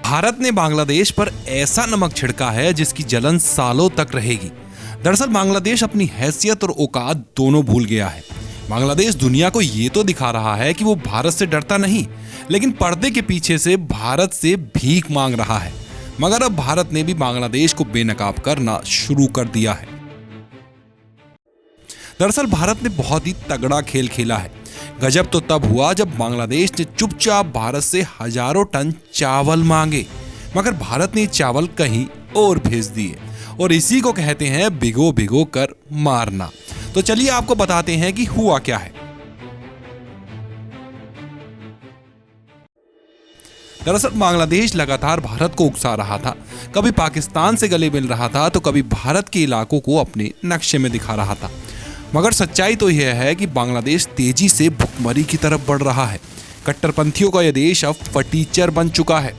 भारत ने बांग्लादेश पर ऐसा नमक छिड़का है जिसकी जलन सालों तक रहेगी। दरअसल बांग्लादेश अपनी हैसियत और औकात दोनों भूल गया है। बांग्लादेश दुनिया को ये तो दिखा रहा है कि वो भारत से डरता नहीं, लेकिन पर्दे के पीछे से भारत से भीख मांग रहा है। मगर अब भारत ने भी बांग्लादेश को बेनकाब करना शुरू कर दिया है। दरअसल भारत ने बहुत ही तगड़ा खेल खेला है। गजब तो तब हुआ जब बांग्लादेश ने चुपचाप भारत से हजारों टन चावल मांगे, मगर भारत ने चावल कहीं और भेज दिए। और इसी को कहते हैं भिगो भिगो कर मारना। तो चलिए आपको बताते हैं कि हुआ क्या है। दरअसल बांग्लादेश लगातार भारत को उकसा रहा था। कभी पाकिस्तान से गले मिल रहा था तो कभी भारत के इलाकों को अपने नक्शे में दिखा रहा था। मगर सच्चाई तो यह है कि बांग्लादेश तेजी से भुखमरी की तरफ बढ़ रहा है। कट्टरपंथियों का यह देश अब फटीचर बन चुका है।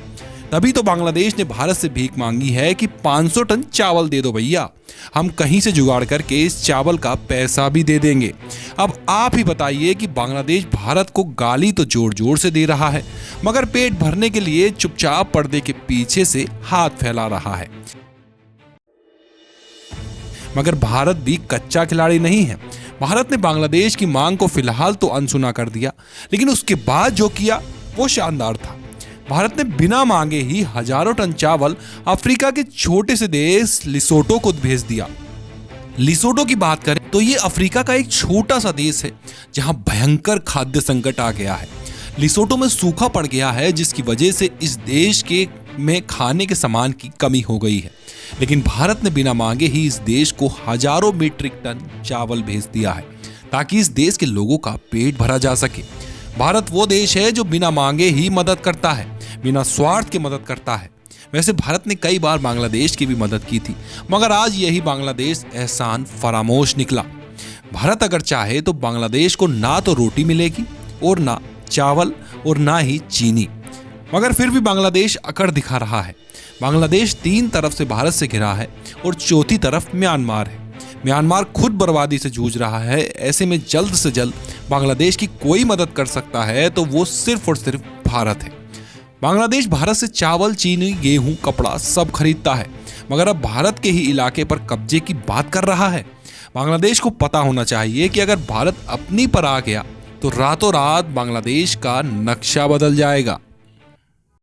तभी तो बांग्लादेश ने भारत से भीख मांगी है कि 500 टन चावल दे दो भैया, हम कहीं से जुगाड़ करके इस चावल का पैसा भी दे देंगे। अब आप ही बताइए कि बांग्लादेश भारत को गाली तो जोर जोर से दे रहा है, मगर पेट भरने के लिए चुपचाप पर्दे के पीछे से हाथ फैला रहा है। मगर भारत भी कच्चा खिलाड़ी नहीं है। भारत ने बांग्लादेश की मांग को फिलहाल तो अनसुना कर दिया, लेकिन उसके बाद जो किया वो शानदार था। भारत ने बिना मांगे ही हजारों टन चावल अफ्रीका के छोटे से देश लिसोटो को भेज दिया। लिसोटो की बात करें तो ये अफ्रीका का एक छोटा सा देश है जहां भयंकर खाद्य संकट आ गया है। लिसोटो में सूखा पड़ गया है, जिसकी वजह से इस देश के में खाने के सामान की कमी हो गई है। लेकिन भारत ने बिना मांगे ही इस देश को हजारों मीट्रिक टन चावल भेज दिया है ताकि इस देश के लोगों का पेट भरा जा सके। भारत वो देश है जो बिना मांगे ही मदद करता है, बिना स्वार्थ के मदद करता है। वैसे भारत ने कई बार बांग्लादेश की भी मदद की थी, मगर आज यही बांग्लादेश एहसान फरामोश निकला। भारत अगर चाहे तो बांग्लादेश को ना तो रोटी मिलेगी और ना चावल और ना ही चीनी, मगर फिर भी बांग्लादेश अकड़ दिखा रहा है। बांग्लादेश 3 तरफ से भारत से घिरा है और चौथी तरफ म्यांमार है। म्यांमार खुद बर्बादी से जूझ रहा है। ऐसे में जल्द से जल्द बांग्लादेश की कोई मदद कर सकता है तो वो सिर्फ और सिर्फ भारत है। बांग्लादेश भारत से चावल, चीनी, गेहूं, कपड़ा सब खरीदता है, मगर अब भारत के ही इलाके पर कब्जे की बात कर रहा है। बांग्लादेश को पता होना चाहिए कि अगर भारत अपनी पर आ गया तो रातों रात बांग्लादेश का नक्शा बदल जाएगा।